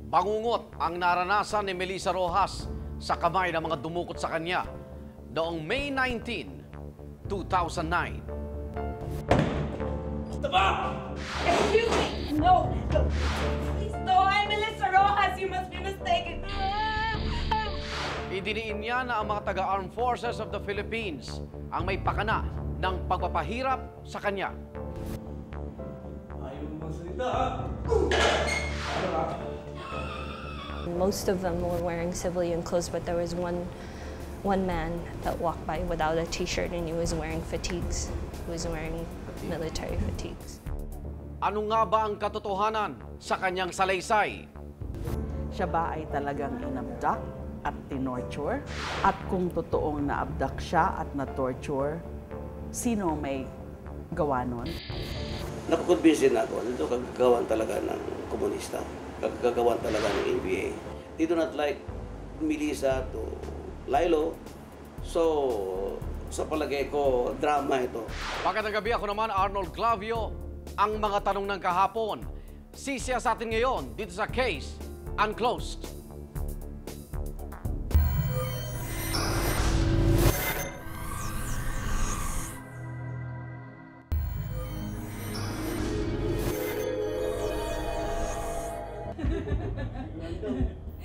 Bangungot ang naranasan ni Melissa Rojas sa kamay ng mga dumukot sa kanya noong May 19, 2009. Stop! Excuse me! No! No! Please, no! I'm Melissa Rojas! You must be mistaken! Idiniin niya na ang mga taga-Armed Forces of the Philippines ang may pakana ng pagpapahirap sa kanya. Ayaw mo magsalita, ha? Most of them were wearing civilian clothes, but there was one man that walked by without a t-shirt and he was wearing fatigues. He was wearing military fatigues. Ano nga ba ang katotohanan sa kanyang salaysay? Siya ba ay talagang inabduct at tinorture? At kung totoong na-abduct siya at na-torture, sino may gawa nun? Napakonbinsin ako, dito kagagawan talaga ng komunista, kagagawan talaga ng ABA. They do not like Melissa to Lilo, so sa palagay ko, drama ito. Pagkatang gabi ako naman, Arnold Clavio, ang mga tanong ng kahapon. Sisiya sa atin ngayon dito sa Case Unclosed.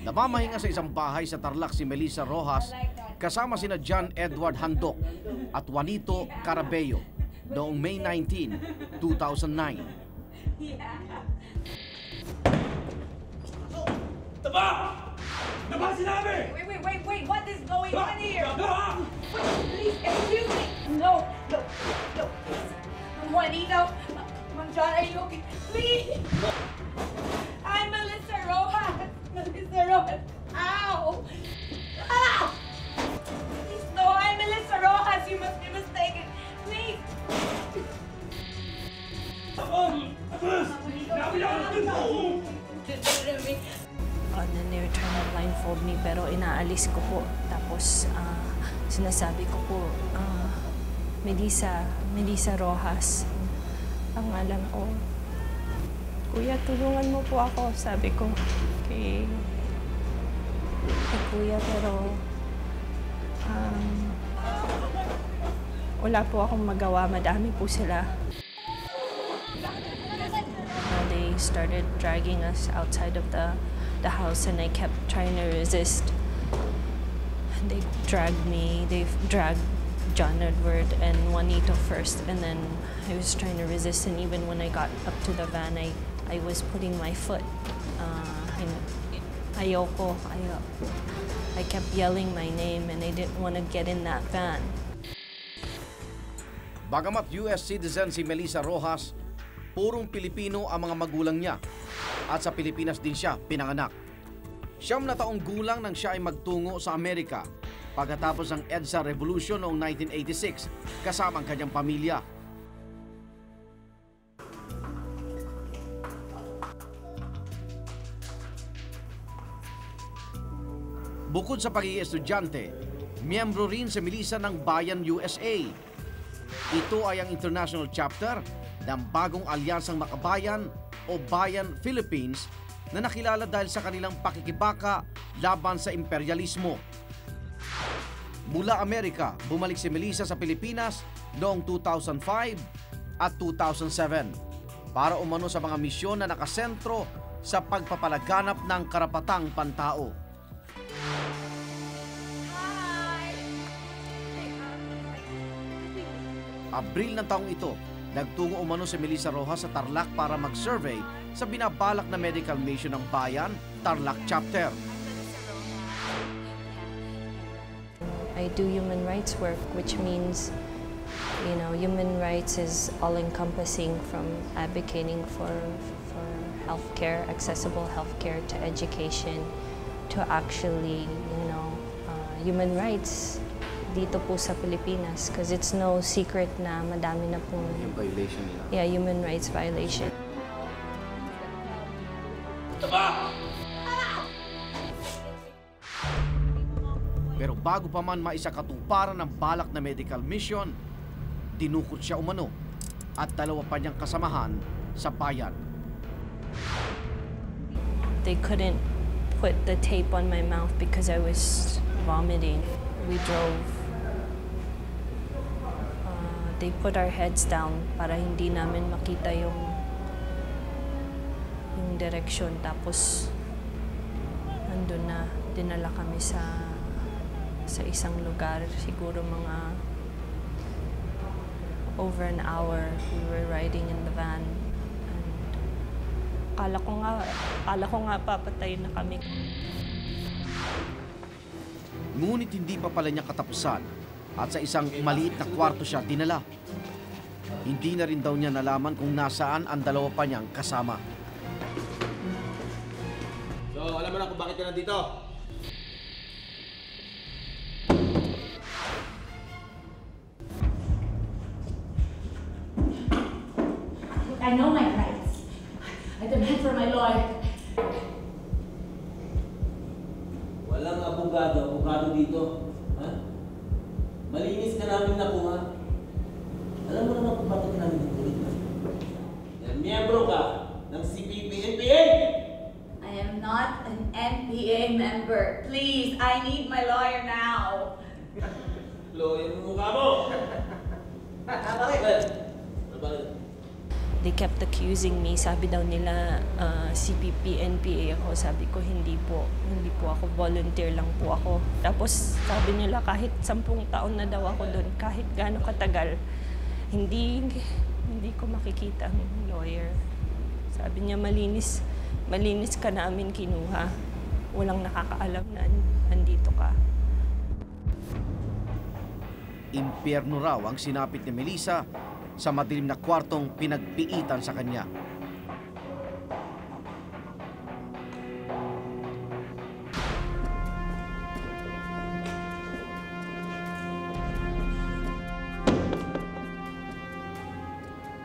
Namamahinga sa isang bahay sa Tarlac si Melissa Rojas kasama sina John Edward Handok at Juanito Carabello noong May 19, 2009. Taba! Taba sinabi! Wait! What is going on here? Taba! Please, excuse me! No! Juanito! Ma'am John, are you okay? Please! I'm Melissa Rojas! Melissa Rojas! Ow! Ah! Please, no, I'm Melissa Rojas! You must be mistaken! Please! Atras! Sinabi niya ang akin mo! And then they were trying to blindfold me pero inaalis ko po. Tapos sinasabi ko po, Melissa Rojas, pangalan ko. Kuya, tulungan mo po ako, sabi ko kay Kuya, pero wala po akong magawa, madami po sila. They started dragging us outside of the house and I kept trying to resist. They dragged me, they dragged John Edward and Juanito first, and then I was trying to resist, and even when I got up to the van, I was putting my foot. Ayoko. I kept yelling my name and I didn't want to get in that van. Bagamat US citizen si Melissa Rojas, purong Pilipino ang mga magulang niya at sa Pilipinas din siya pinanganak. 9 na taong gulang nang siya ay magtungo sa Amerika pagkatapos ng EDSA Revolution noong 1986 kasama ang kanyang pamilya. Bukod sa pagiging estudyante, miyembro rin si Melissa ng Bayan USA. Ito ay ang international chapter ng bagong alyansang makabayan o Bayan Philippines na nakilala dahil sa kanilang pakikibaka laban sa imperialismo. Mula Amerika, bumalik si Melissa sa Pilipinas noong 2005 at 2007 para umano sa mga misyon na nakasentro sa pagpapalaganap ng karapatang pantao. Abril ng taong ito, nagtungo umano si Melissa Rojas sa Tarlac para mag-survey sa binabalak na medical mission ng Bayan, Tarlac Chapter. I do human rights work, which means, human rights is all-encompassing, from advocating for healthcare, accessible healthcare, to education, to actually, human rights dito po sa Pilipinas, because it's no secret na madami na pong Yung violation nila. Yeah, human rights violation. Pero bago pa man maisakatuparan ng balak na medical mission, dinukot siya umano at 2 pa niyang kasamahan sa bayan. They couldn't put the tape on my mouth because I was vomiting. We drove. They put our heads down para hindi namin makita yung direksyon. Tapos nandun na, dinala kami sa isang lugar. Siguro mga over an hour we were riding in the van. And akala ko nga papatay na kami. Ngunit hindi pa pala niya katapusan at sa isang maliit na kwarto siya dinala. Hindi na rin daw niya nalaman kung nasaan ang dalawa pa niyang kasama. So, alam mo na kung bakit ka nandito? I know my rights. I demand for my lawyer. Walang abogado dito. Ha? Malinis ka namin nakuha. Alam mo naman kung bakit ka namin nakulit. Miyembro ka ng CPP-NPA! I am not an NPA member. Please, I need my lawyer now. Lawyer mo mukha mo! Bakit? They kept accusing me. Sabi daw nila CPP, NPA ako. Sabi ko hindi po ako, volunteer lang po ako. Tapos sabi nila kahit 10 taon na daw ako doon, kahit gaano katagal, hindi ko makikita ang lawyer. Sabi niya malinis ka namin kinuha. Walang nakakaalam na andito ka. Impyerno raw ang sinapit ni Melissa sa madilim na kwartong pinagpiitan sa kanya.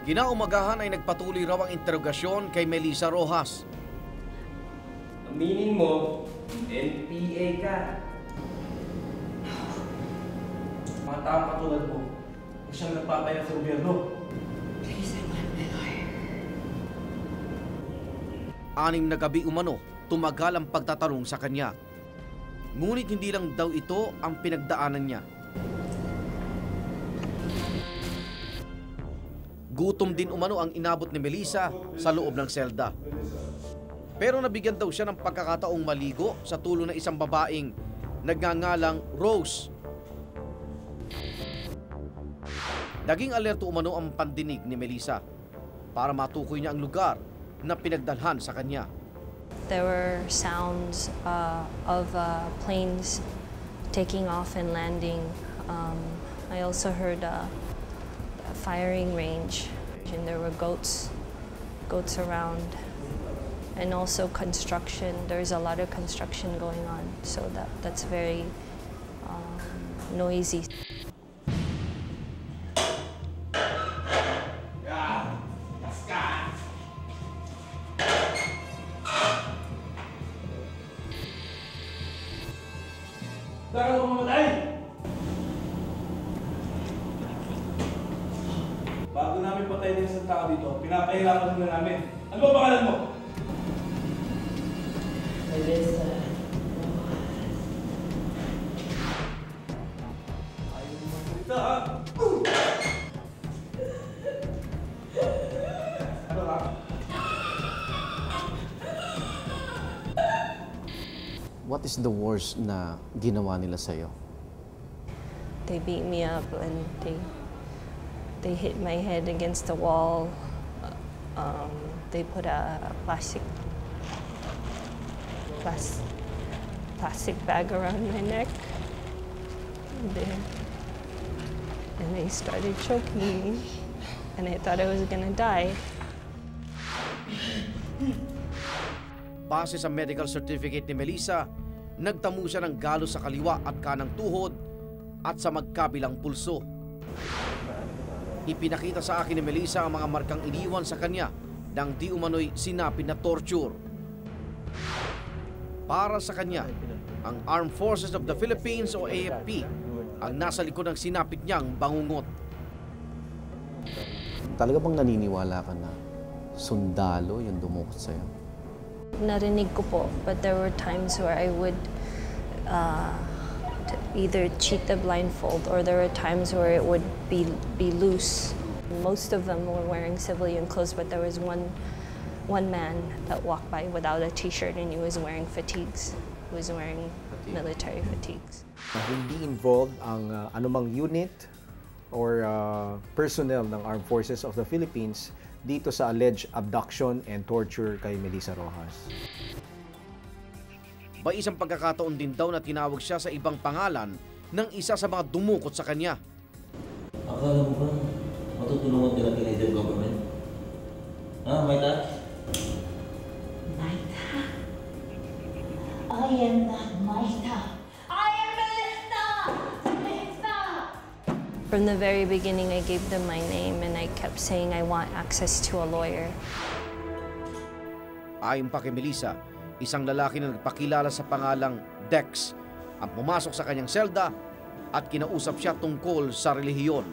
Kinaumagahan ay nagpatuloy raw ang interogasyon kay Melissa Rojas. Aminin mo, NPA ka. Mga taong katulad mo, siyang nagpapaya sa gobyerno. Please, I want my lawyer. 6 na gabi umano, tumagal ang pagtatanong sa kanya. Ngunit hindi lang daw ito ang pinagdaanan niya. Gutom din umano ang inabot ni Melissa sa loob ng selda. Pero nabigyan daw siya ng pagkakataong maligo sa tulong ng isang babaeng nagngangalang Rose. Naging alerto umano ang pandinig ni Melissa para matukoy niya ang lugar na pinagdalhan sa kanya. There were sounds of planes taking off and landing. I also heard a firing range, and there were goats around, and also construction. There's a lot of construction going on, so that's very noisy. Saan ka mamatay? Bago namin patayin ng isang tao dito, pinapahirapan muna namin. Ano ba pangalan mo? Melissa. Ayaw mo magsalita, ha? Ano ka? What is the worst na ginawa nila sa'yo? They beat me up and they hit my head against the wall. They put a plastic bag around my neck. And they started choking me, and I thought I was gonna die. Base sa medical certificate ni Melissa, nagtamo siya ng galos sa kaliwa at kanang tuhod at sa magkabilang pulso. Ipinakita sa akin ni Melissa ang mga markang iniwan sa kanya ng di umano'y sinapit na torture. Para sa kanya, ang Armed Forces of the Philippines o AFP ang nasa likod ng sinapit niyang bangungot. Talaga bang naniniwala ka na sundalo yung dumukot sa'yo? Narinig ko po, but there were times where I would either cheat the blindfold or there were times where it would be loose. Most of them were wearing civilian clothes, but there was one man that walked by without a t-shirt and he was wearing fatigues. He was wearing military fatigues. Hindi involved ang anumang unit or personnel ng Armed Forces of the Philippines dito sa alleged abduction and torture kay Melissa Rojas. Ba isang pagkakataon din daw na tinawag siya sa ibang pangalan ng isa sa mga dumukot sa kanya. Akala mo ba matutulungan ka ng Canadian government? Ha, Maita? Maita? I am not Maita. I am Melissa! Melissa! From the very beginning, I gave them my name and I kept saying I want access to a lawyer. Ayon pa kay Melissa, isang lalaki na nagpakilala sa pangalang Dex ang pumasok sa kanyang selda at kinausap siya tungkol sa relihiyon.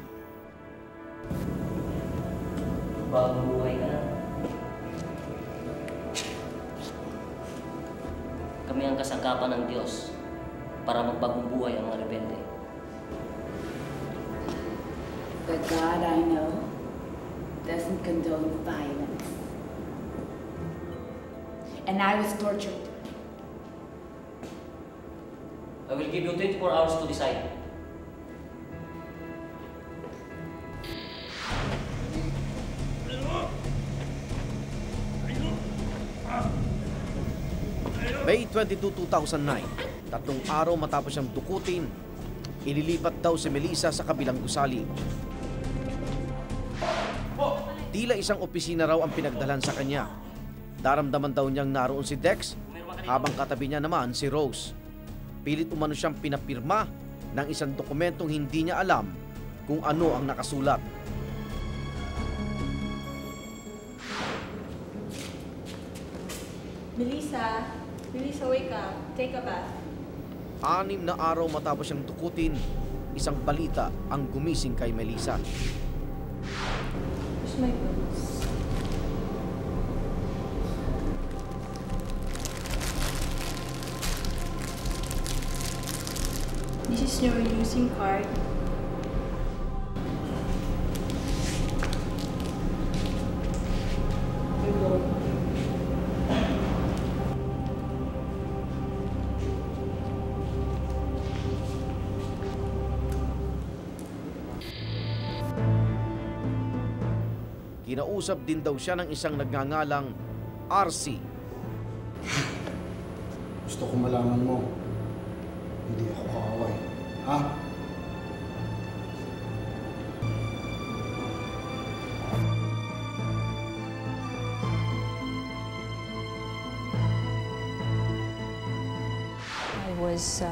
Bagong buhay ka na. Kami ang kasangkapan ng Diyos para magbagong buhay ang mga rebelde. The God I know doesn't condone violence. And I was tortured. I will give you 24 hours to decide. May 22, 2009, 3 araw matapos siyang dukutin, ililipat daw si Melissa sa kabilang gusali. Tila isang opisina raw ang pinagdalan sa kanya. Daramdaman daw niyang naroon si Dex, habang katabi niya naman si Rose. Pilit umano siyang pinapirma ng isang dokumentong hindi niya alam kung ano ang nakasulat. Melissa, wake up. Take a bath. 6 na araw matapos siyang dukutin, isang balita ang gumising kay Melissa. Where's my boots? This is your using card. Kinausap din daw siya ng isang nagngangalang RC. Gusto ko malaman mo, hindi ako kaaway. Ha? I was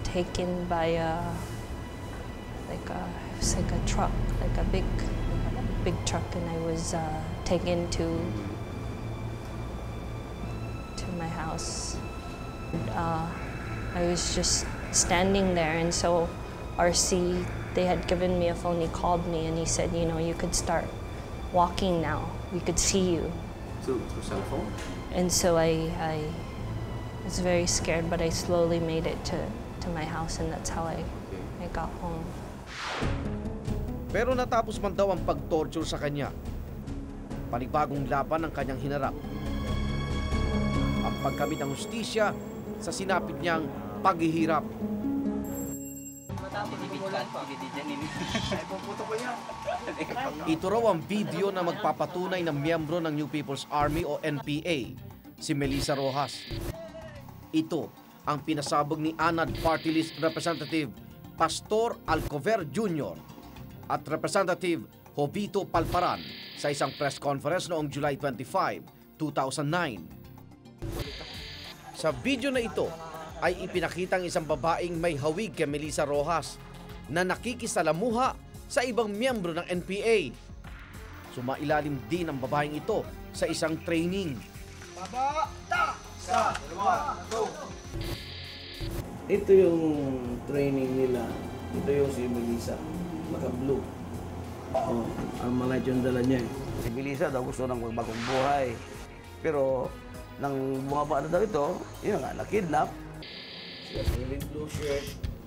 taken by it was like a truck, like a big truck, and I was taken to my house. I was just standing there, and so RC, they had given me a phone. He called me and he said, you know, you could start walking now. We could see you. Through cell phone? And so I was very scared, but I slowly made it to my house, and that's how I got home. Pero natapos man daw ang pag-torture sa kanya. Panibagong laban ang kanyang hinarap. Ang pagkamit ng hustisya sa sinapit niyang paghihirap. Ito raw ang video na magpapatunay ng miyembro ng New People's Army o NPA, si Melissa Rojas. Ito ang pinasabog ni ANAD Party List Representative Pastor Alcover Jr. at Representative Jovito Palparan sa isang press conference noong July 25, 2009. Sa video na ito ay ipinakitang isang babaeng may hawig kay Melissa Rojas na nakikisalamuha sa ibang miyembro ng NPA. Sumailalim din ang babaeng ito sa isang training. Ito yung training nila. Ito yung si Melissa. Naka-blue. Ang mga yung dala niya. Si Melissa daw gusto ng magbagong buhay. Pero Nang bumaba na daw ito, yun nga, na-kidnap.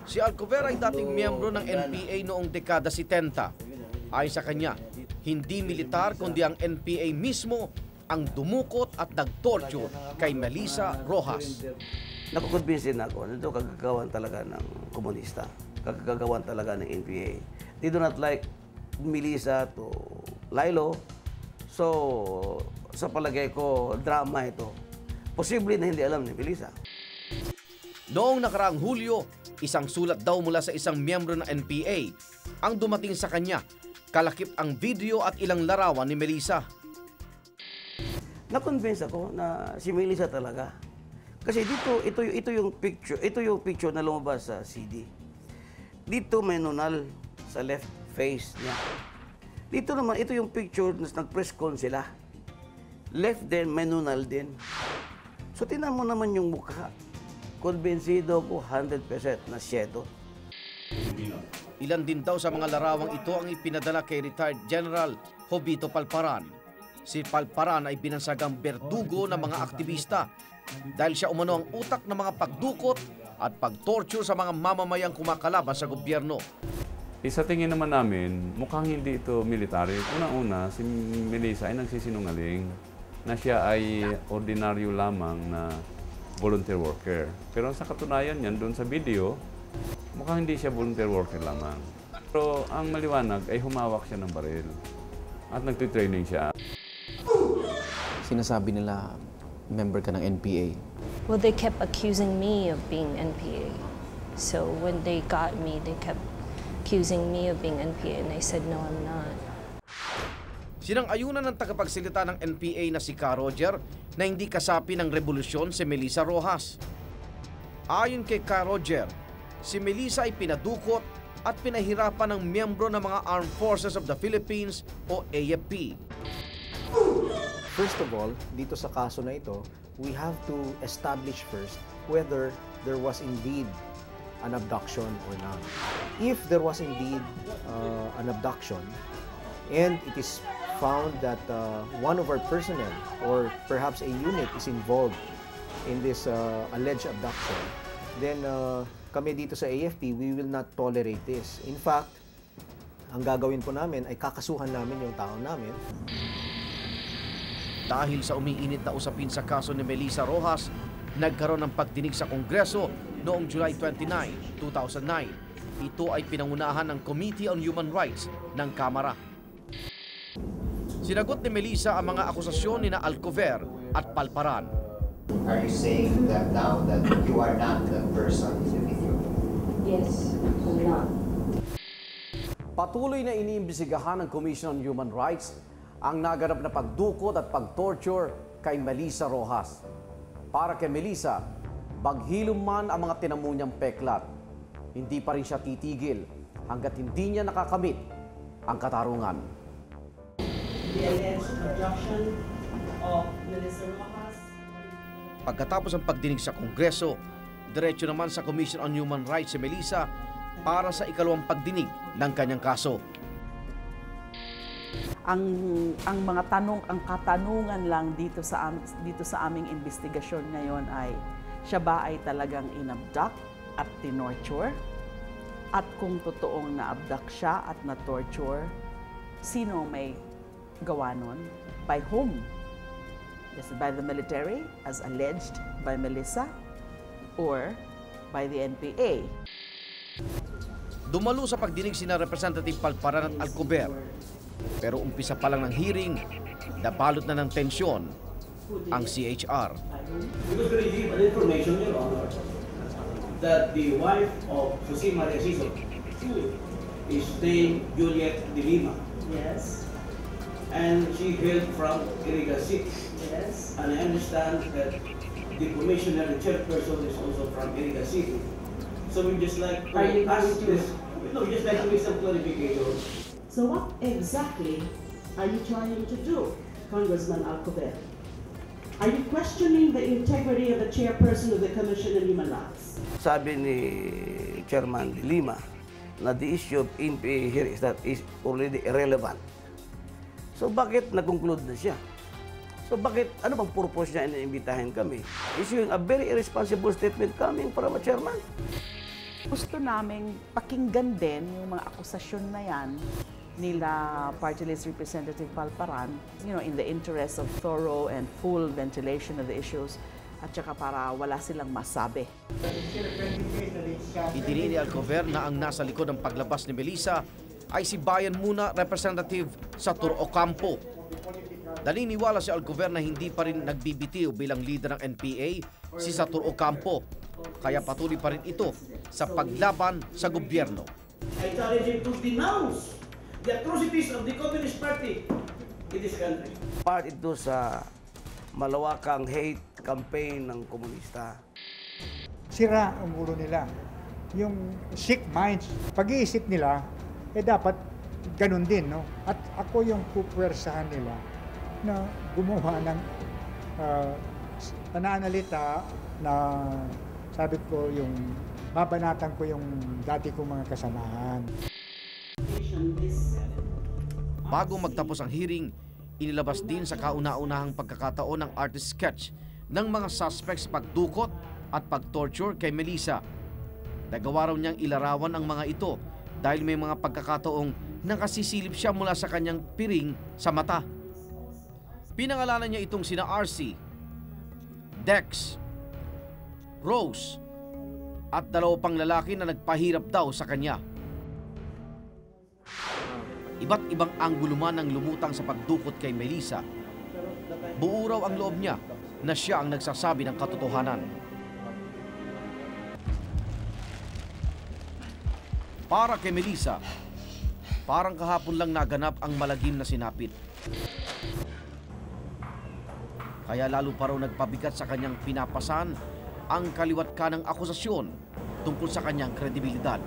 Si Alcover ay dating miyembro ng NPA noong dekada 70. Ayon sa kanya, hindi militar kundi ang NPA mismo ang dumukot at nag-torture kay Melissa Rojas. Nakukonvince na ako na ito kagagawan talaga ng komunista. Kagagawan talaga ng NPA. They do not like Melissa to Lilo. So, sa palagay ko, drama ito. Posible na hindi alam ni Melissa. Noong nakaraang Hulyo, isang sulat daw mula sa isang miyembro ng NPA ang dumating sa kanya. Kalakip ang video at ilang larawan ni Melissa. Na-convince ako na si Melissa talaga. Kasi dito, ito yung picture na lumabas sa CD. Dito may nunal sa left face niya. Dito naman, ito yung picture na nag-press con sila. Left din, may nunal din. So, tinan mo naman yung mukha. Konbensido ko 100% na siya ito. Ilan din daw sa mga larawang ito ang ipinadala kay retired General Jovito Palparan. Si Palparan ay binansagang berdugo ng mga aktivista dahil siya umano ang utak ng mga pagdukot at pag-torture sa mga mamamayang kumakalaban sa gobyerno. Sa tingin naman namin, mukhang hindi ito military. Una-una, si Melissa ay nagsisinungaling na siya ay ordinaryo lamang na volunteer worker. Pero sa katunayan yan, doon sa video, mukhang hindi siya volunteer worker lamang. Pero ang maliwanag ay humawak siya ng baril at nagtitraining siya. Sinasabi nila, member ka ng NPA. Well, they kept accusing me of being NPA. So when they got me, they kept accusing me of being NPA, and I said, no, I'm not. Sinang-ayunan ng tagapagsalita ng NPA na si Ka Roger na hindi kasapi ng revolusyon si Melissa Rojas. Ayon kay Ka Roger, si Melissa ay pinadukot at pinahirapan ng miyembro ng mga Armed Forces of the Philippines o AFP. First of all, dito sa kaso na ito, we have to establish first whether there was indeed an abduction or not. If there was indeed an abduction, and it is found that one of our personnel or perhaps a unit is involved in this alleged abduction, then kami dito sa AFP, we will not tolerate this. In fact, ang gagawin po namin ay kakasuhan namin yung tao namin. Dahil sa umiinit na usapin sa kaso ni Melissa Rojas, nagkaroon ng pagdinig sa Kongreso noong July 29, 2009. Ito ay pinangunahan ng Committee on Human Rights ng Kamara. Sinagot ni Melissa ang mga akusasyon ni na Alcover at Palparan. Are you saying that now that you are not the person in the video? Yes, I'm not. Patuloy na iniimbestigahan ng Commission on Human Rights ang naganap na pagdukot at pag-torture kay Melissa Rojas. Para kay Melissa, baghilom man ang mga tinamu niyang peklat, hindi pa rin siya titigil hanggat hindi niya nakakamit ang katarungan. The alleged abduction of Melissa Rojas. Pagkatapos ang pagdinig sa Kongreso, diretso naman sa Commission on Human Rights si Melissa para sa ikalawang pagdinig ng kanyang kaso. Ang mga tanong, ang katanungan lang dito sa aming investigasyon ngayon ay siya ba ay talagang inabduct at tinorture? At kung totoong na-abduct siya at na-torture, sino may gawa nun? By whom? Is it by the military, as alleged by Melissa, or by the NPA? Dumalo sa pagdinig sina Representative Palparan at Alcover. Pero umpisa pa lang ng hearing, nabalot na ng tensyon ang CHR. We could receive an information, Your Honor, that the wife of Jose Maria Siso is named Juliet de Lima. Yes. And she hailed from Iriga City. Yes. And I understand that the commissioner, the chairperson, is also from Iriga City. So we just like to ask this. No, we just like to make some clarification. So what exactly are you trying to do, Congressman Alcover? Are you questioning the integrity of the chairperson of the Commission on Human Rights? Sabi ni Chairman de Lima na the issue of NPA here is that is already irrelevant. So bakit nag-conclude na siya? So bakit, ano bang purpose niya iniimbitahin kami? Issuing a very irresponsible statement coming from a chairman. Gusto naming pakinggan din yung mga akusasyon na yan nila Party List Representative Palparan, in the interest of thorough and full ventilation of the issues at saka para wala silang masabi. Idiniin ni Alcover na ang nasa likod ng paglabas ni Melissa ay si Bayan Muna Representative Satur Ocampo. Naniniwala si Alcover na hindi pa rin nagbibitiw bilang leader ng NPA si Satur Ocampo, kaya patuloy pa rin ito sa paglaban sa gobyerno. I challenge him to denounce the atrocities of the Communist Party in this country. Part ito sa malawakang hate campaign ng komunista. Sira ang ulo nila. Yung sick minds, pag-iisip nila, dapat ganun din, no? At ako yung pupwersahan nila na gumawa ng pananalita na sabi ko yung babanatan ko yung dati kong mga kasamahan. Bago magtapos ang hearing, inilabas din sa kauna-unahang pagkakataon ng artist sketch ng mga suspects pagdukot at pagtorture kay Melissa. Nagawa raw niyang ilarawan ang mga ito dahil may mga pagkakataong nakasisilip siya mula sa kanyang piring sa mata. Pinangalanan niya itong sina RC, Dex, Rose, at 2 pang lalaki na nagpahirap daw sa kanya. Iba't ibang anggulo man ang lumutang sa pagdukot kay Melissa. Buo raw ang loob niya na siya ang nagsasabi ng katotohanan. Para kay Melissa, parang kahapon lang naganap ang malagim na sinapit. Kaya lalo pa raw nagpabigat sa kanyang pinapasan ang kaliwat kanang akusasyon tungkol sa kanyang kredibilidad.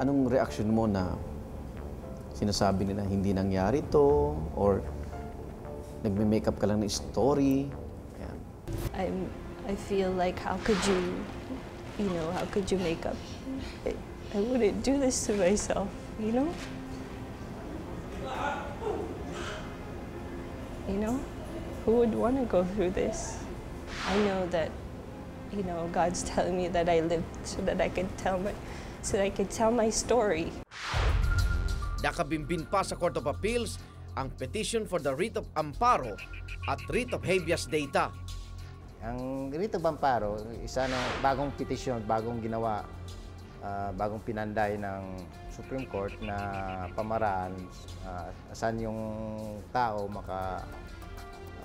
Anong reaksyon mo na sinasabi nila hindi nangyari to or nagme-makeup ka lang ng story? I feel like how could you make up? I wouldn't do this to myself, you know? Who would want to go through this? I know that, God's telling me that I lived so that I could tell my story. Nakabimbin pa sa Court of Appeals ang petition for the writ of amparo at writ of habeas data. Ang writ of amparo, isa na bagong petition, bagong ginawa, bagong pinanday ng Supreme Court na pamaraan saan yung tao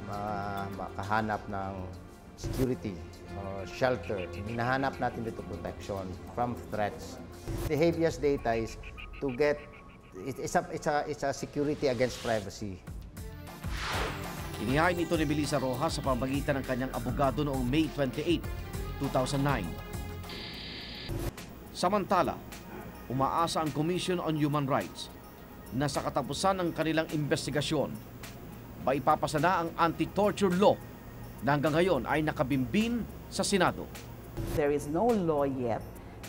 makahanap ng security, shelter. Hinahanap natin dito protection from threats. The habeas data is to get, it's a security against privacy. Inihain ito ni Melissa Rojas sa pamamagitan ng kanyang abogado noong May 28, 2009. Samantala, umaasa ang Commission on Human Rights na sa katapusan ng kanilang investigasyon, maipapasa na ang anti-torture law na hanggang ngayon ay nakabimbin sa Senado. There is no law yet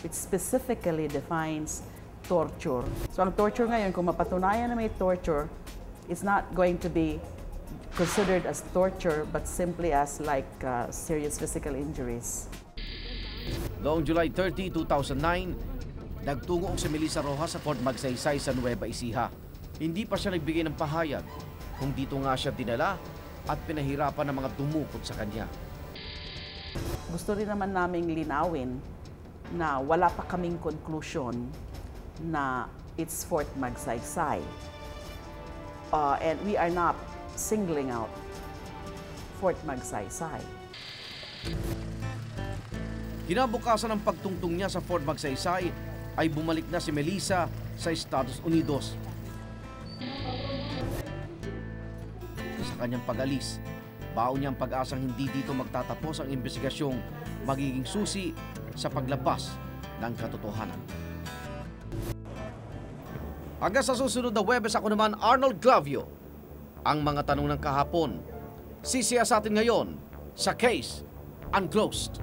which specifically defines torture. So ang torture ngayon, kung mapatunayan na may torture, it's not going to be considered as torture but simply as like serious physical injuries. Noong July 30, 2009, nagtungo si Melissa Rojas sa Fort Magsaysay sa Nueva Ecija. Hindi pa siya nagbigay ng pahayag kung dito nga siya dinala at pinahirapan ng mga dumukot sa kanya. Gusto rin naman naming linawin na wala pa kaming conclusion na it's Fort Magsaysay. And we are not singling out Fort Magsaysay. Kinabukasan ng pagtungtong niya sa Fort Magsaysay ay bumalik na si Melissa sa Estados Unidos. Sa kanyang pag-alis, baon niyang pag-asang hindi dito magtatapos ang investigasyong magiging susi sa paglabas ng katotohanan. Hanggang sa susunod na Huwebes, ako naman Arnold Glavio. Ang mga tanong ng kahapon, sisiyasatin ngayon sa Case Unclosed.